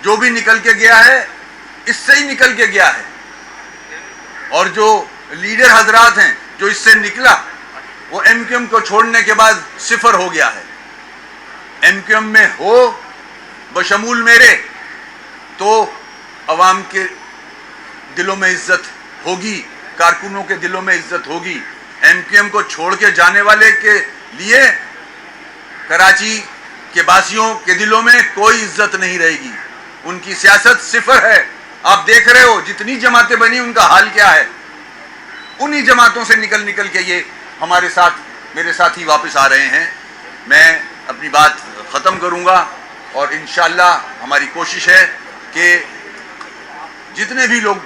جو بھی نکل کے گیا ہے اس سے ہی نکل کے گیا ہے، اور جو لیڈر حضرات ہیں جو اس سے نکلا وہ ایم کیو ایم کو چھوڑنے کے بعد صفر ہو گیا ہے۔ ایم کیو ایم میں ہو بشمول میرے تو عوام کے دلوں میں عزت ہوگی، کارکنوں کے دلوں میں عزت ہوگی۔ ایم کیو ایم کو چھوڑ کے جانے والے کے لیے کراچی کے باسیوں کے دلوں میں کوئی عزت نہیں رہے گی، ان کی سیاست صفر ہے۔ آپ دیکھ رہے ہو جتنی جماعتیں بنی ان کا حال کیا ہے، انہی جماعتوں سے نکل نکل کے یہ ہمارے ساتھ میرے ساتھ ہی واپس آ رہے ہیں۔ میں اپنی بات ختم کروں گا اور انشاءاللہ ہماری کوشش ہے کہ جتنے بھی لوگ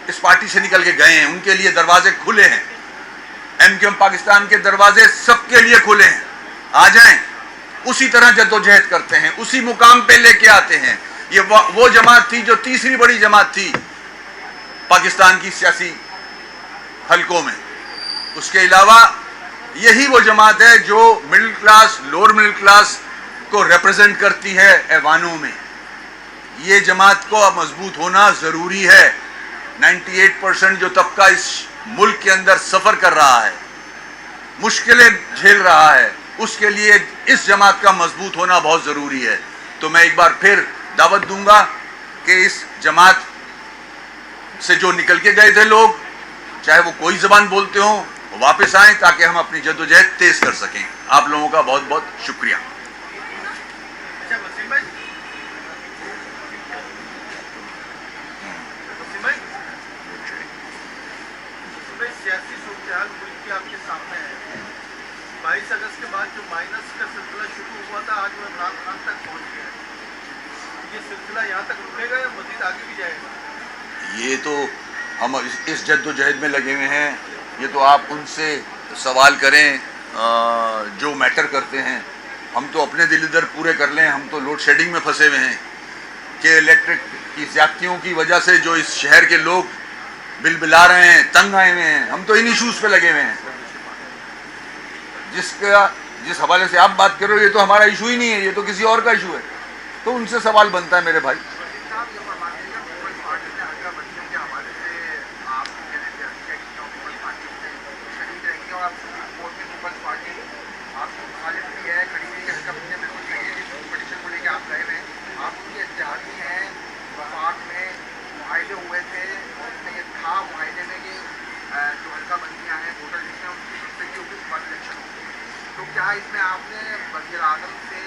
اس پارٹی سے نکل کے گئے ہیں ان کے لیے دروازے کھلے ہیں، ایم کیو ایم پاکستان کے دروازے سب کے لیے کھلے ہیں، آ جائیں، اسی طرح جدوجہد کرتے ہیں، اسی مقام پہ لے کے آتے ہیں۔ یہ وہ جماعت تھی جو تیسری بڑی جماعت تھی پاکستان کی سیاسی حلقوں میں، اس کے علاوہ یہی وہ جماعت ہے جو middle class lower middle class کو ریپرزینٹ کرتی ہے ایوانوں میں۔ یہ جماعت کو اب مضبوط ہونا ضروری ہے۔ 98% جو طبقہ اس ملک کے اندر سفر کر رہا ہے، مشکلیں جھیل رہا ہے، اس کے لیے اس جماعت کا مضبوط ہونا بہت ضروری ہے۔ تو میں ایک بار پھر دعوت دوں گا کہ اس جماعت سے جو نکل کے گئے تھے لوگ، چاہے وہ کوئی زبان بولتے ہوں، واپس آئیں تاکہ ہم اپنی جدوجہد تیز کر سکیں۔ آپ لوگوں کا بہت بہت شکریہ۔ سیاسی صورتحال ملک کی آپ کے سامنے ہے۔ 22 اگست کے بعد جو مائنس کا سلسلہ شروع ہوا تھا آج وہ عمران خان تک پہنچ گیا ہے، یہ سلسلہ یہاں تک رکے گا یا مزید آگے بھی جائے گا؟ یہ تو ہم اس جدوجہد میں لگے ہوئے ہیں، یہ تو آپ ان سے سوال کریں جو میٹر کرتے ہیں۔ ہم تو اپنے دل ادھر پورے کر لیں، ہم تو لوڈ شیڈنگ میں پھنسے ہوئے ہیں کہ الیکٹرک کی زیادتیوں کی وجہ سے جو اس شہر کے لوگ بل بلا رہے ہیں، تنگ آئے ہوئے ہیں، ہم تو ان ایشوز پہ لگے ہوئے ہیں۔ جس حوالے سے آپ بات کر رہے ہو یہ تو ہمارا ایشو ہی نہیں ہے، یہ تو کسی اور کا ایشو ہے، تو ان سے سوال بنتا ہے میرے بھائی۔ تو کیا اس میں آپ نے وزیر اعظم سے،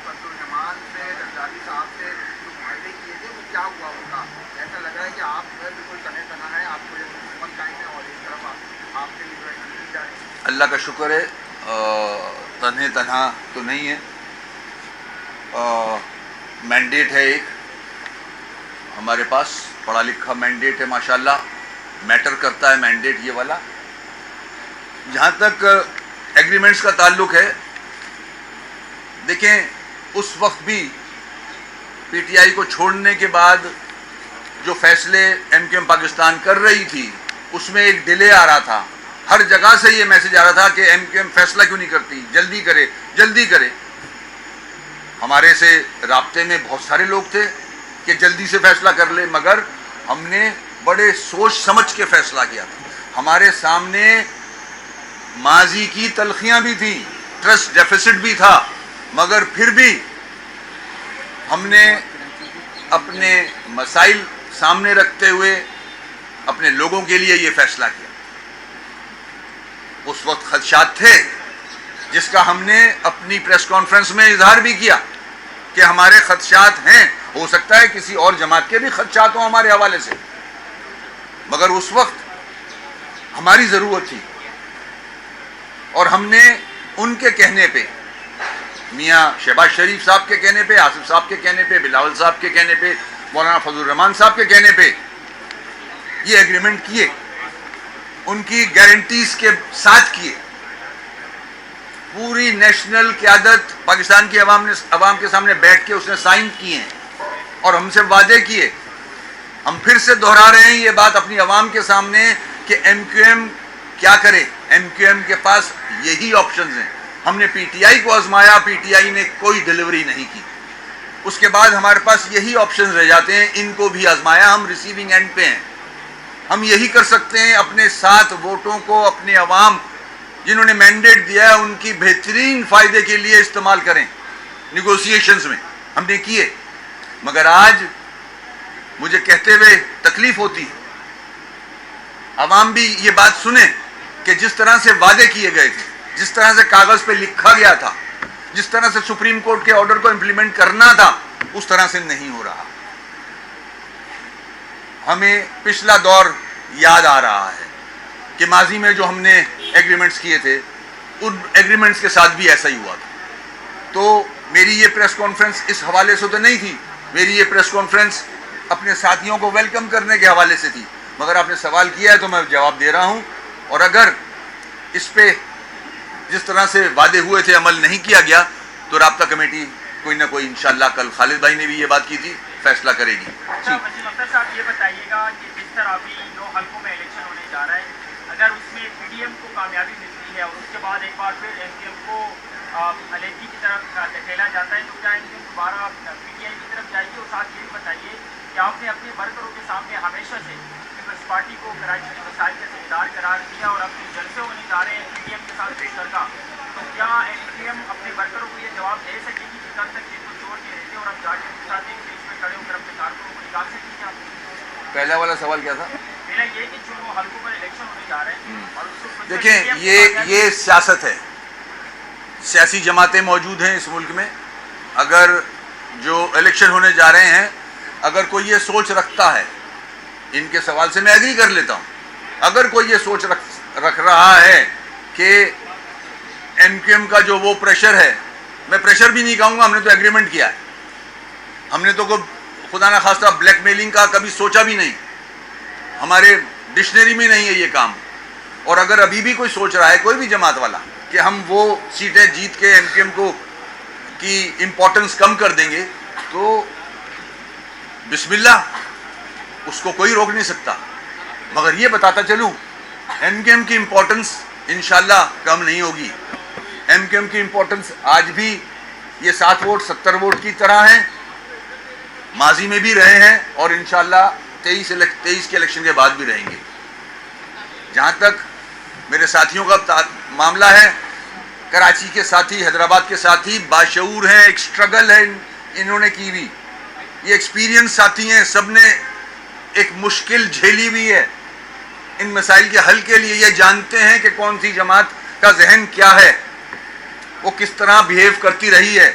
فضلالرحمان سے، زرداری صاحب سے جو معاہدے کیے تھے وہ کیا ہوا ہوگا؟ ایسا لگ رہا ہے کہ آپ جو ہے بالکل تنہے تنہا ہے، آپ کو یہ حکومت قائم ہے اور اس طرف آپ کے لیے کی جا رہی ہے۔ اللہ کا شکر ہے تنہے تنہا تو نہیں ہے، مینڈیٹ ہے ایک ہمارے پاس، پڑھا لکھا مینڈیٹ ہے ماشاءاللہ، میٹر کرتا ہے مینڈیٹ یہ والا۔ جہاں تک ایگریمنٹس کا تعلق ہے، دیکھیں اس وقت بھی پی ٹی آئی کو چھوڑنے کے بعد جو فیصلے ایم کیو ایم پاکستان کر رہی تھی اس میں ایک ڈیلے آ رہا تھا، ہر جگہ سے یہ میسج آ رہا تھا کہ ایم کیو ایم فیصلہ کیوں نہیں کرتی، جلدی کرے جلدی کرے۔ ہمارے سے رابطے میں بہت سارے لوگ تھے کہ جلدی سے فیصلہ کر لے، مگر ہم نے بڑے سوچ سمجھ کے فیصلہ کیا تھا۔ ہمارے سامنے ماضی کی تلخیاں بھی تھیں، ٹرسٹ ڈیفیسٹ بھی تھا، مگر پھر بھی ہم نے اپنے مسائل سامنے رکھتے ہوئے اپنے لوگوں کے لیے یہ فیصلہ کیا۔ اس وقت خدشات تھے جس کا ہم نے اپنی پریس کانفرنس میں اظہار بھی کیا کہ ہمارے خدشات ہیں، ہو سکتا ہے کسی اور جماعت کے بھی خدشات ہوں ہمارے حوالے سے، مگر اس وقت ہماری ضرورت تھی اور ہم نے ان کے کہنے پہ، میاں شہباز شریف صاحب کے کہنے پہ، آصف صاحب کے کہنے پہ، بلاول صاحب کے کہنے پہ، مولانا فضل الرحمان صاحب کے کہنے پہ یہ ایگریمنٹ کیے، ان کی گارنٹیز کے ساتھ کیے۔ پوری نیشنل قیادت پاکستان کی عوام کے سامنے بیٹھ کے اس نے سائن کیے ہیں اور ہم سے وعدے کیے۔ ہم پھر سے دہرا رہے ہیں یہ بات اپنی عوام کے سامنے کہ ایم کیو ایم کیا کرے۔ ایم کیو ایم کے پاس یہی آپشنز ہیں۔ ہم نے پی ٹی آئی کو آزمایا، پی ٹی آئی نے کوئی ڈیلیوری نہیں کی۔ اس کے بعد ہمارے پاس یہی آپشن رہ جاتے ہیں. ان کو بھی آزمایا, ہم ریسیونگ اینڈ پہ ہیں. ہم یہی کر سکتے ہیں, اپنے ساتھ ووٹوں کو اپنے عوام جنہوں نے مینڈیٹ دیا ہے ان کی بہترین فائدے کے لیے استعمال کریں. نیگوسیشنز میں ہم نے کیے, مگر آج مجھے کہتے ہوئے تکلیف ہوتی ہے. عوام بھی یہ بات سنیں کہ جس طرح سے وعدے کیے گئے تھے, جس طرح سے کاغذ پہ لکھا گیا تھا, جس طرح سے سپریم کورٹ کے آرڈر کو امپلیمنٹ کرنا تھا, اس طرح سے نہیں ہو رہا. ہمیں پچھلا دور یاد آ رہا ہے کہ ماضی میں جو ہم نے ایگریمنٹس کیے تھے ان ایگریمنٹس کے ساتھ بھی ایسا ہی ہوا تھا. تو میری یہ پریس کانفرنس اس حوالے سے تو نہیں تھی, میری یہ پریس کانفرنس اپنے ساتھیوں کو ویلکم کرنے کے حوالے سے تھی. مگر آپ نے سوال کیا ہے تو میں جواب دے رہا ہوں, اور اگر اس پہ جس طرح سے وعدے ہوئے تھے عمل نہیں کیا گیا تو رابطہ کمیٹی کوئی نہ کوئی انشاءاللہ, کل خالد بھائی نے بھی یہ بات کی تھی, فیصلہ کرے گی. اچھا وسیم اختر صاحب یہ بتائیے گا کہ جس طرح ابھی 9 حلقوں میں الیکشن ہونے جا رہا ہے, اگر اس میں پی ڈی ایم کو کامیابی ملتی ہے اور اس کے بعد ایک بار پھر ایم کیو ایم کو علیحدگی کی طرف دھکیلا جاتا ہے, تو کیا ایم کیو ایم دوبارہ پی ٹی آئی کی طرف جائے گی؟ اور ساتھ یہ بھی بتائیے کہ آپ نے اپنے ورکروں کے سامنے ہمیشہ سے پیپلز پارٹی کو کراچی کے مسائل کا ذمہ دار قرار دیا اور اپنے جلسے ہونے جا رہے ہیں پی ٹی ایم کے ساتھ مل کر کا, تو کیا ایم کیو ایم اپنے ورکروں کو یہ جواب دے سکے گی کہ کل تک یہ تو چور کے رہتے اور اب جا کے ساتھ ایک اسٹیج پہ کھڑے ہو کر اپنے کارکنوں کو نکال سکتی ہیں آپ؟ پہلا والا سوال کیا تھا؟ پہلا یہ کہ جو حلقوں پر الیکشن ہونے جا رہے ہیں اور اس کو دیکھیں, یہ سیاست ہے, سیاسی جماعتیں موجود ہیں اس ملک میں. اگر جو الیکشن ہونے جا رہے ہیں, اگر کوئی یہ سوچ رکھتا ہے, ان کے سوال سے میں ایگری کر لیتا ہوں, اگر کوئی یہ سوچ رکھ رہا ہے کہ ایم کیو ایم کا جو وہ پریشر ہے, میں پریشر بھی نہیں کہوں گا, ہم نے تو ایگریمنٹ کیا ہے, ہم نے تو کوئی خدا نہ خواستہ بلیک میلنگ کا کبھی سوچا بھی نہیں, ہمارے ڈکشنری میں نہیں ہے یہ کام. اور اگر ابھی بھی کوئی سوچ رہا ہے, کوئی بھی جماعت والا, کہ ہم وہ سیٹیں جیت کے ایم کیو ایم کو کی امپورٹنس کم کر دیں گے, تو بسم اللہ, اس کو کوئی روک نہیں سکتا. مگر یہ بتاتا چلوں, ایم کیو ایم کی امپورٹنس انشاءاللہ کم نہیں ہوگی. ایم کیو ایم کی امپورٹنس آج بھی یہ 7 ووٹ 70 ووٹ کی طرح ہیں, ماضی میں بھی رہے ہیں, اور انشاءاللہ 23 کے الیکشن کے بعد بھی رہیں گے. جہاں تک میرے ساتھیوں کا معاملہ ہے, کراچی کے ساتھی, حیدرآباد کے ساتھی باشعور ہیں, ایک سٹرگل ہے انہوں نے کی ہوئی, یہ ایکسپیرینس ساتھی ہیں, سب نے ایک مشکل جھیلی ہوئی ہے. ان مسائل کے حل کے لیے یہ جانتے ہیں کہ کون سی جماعت کا ذہن کیا ہے, وہ کس طرح بیہیو کرتی رہی ہے.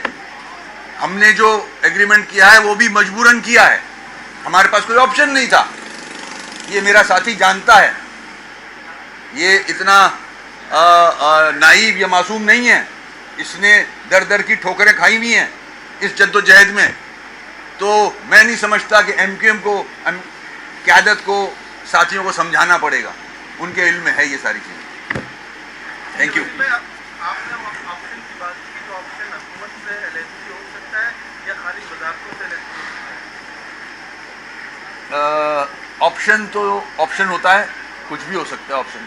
ہم نے جو ایگریمنٹ کیا ہے وہ بھی مجبوراً کیا ہے, ہمارے پاس کوئی آپشن نہیں تھا. یہ میرا ساتھی جانتا ہے, یہ اتنا نائیب یا معصوم نہیں ہے, اس نے در در کی ٹھوکریں کھائی ہوئی ہیں اس جد و جہد میں. تو میں نہیں سمجھتا کہ ایم کیو ایم کو, قیادت کو, ساتھیوں کو سمجھانا پڑے گا, ان کے علم میں ہے یہ ساری چیزیں. Thank you. آپ نے آپشن کی بات کی, تو آپشن حکومت سے علیحدگی ہو سکتا ہے یا خالی وزارتوں سے علیحدگی ہو سکتا ہے؟ آپشن تو آپشن ہوتا ہے, کچھ بھی ہو سکتا ہے آپشن.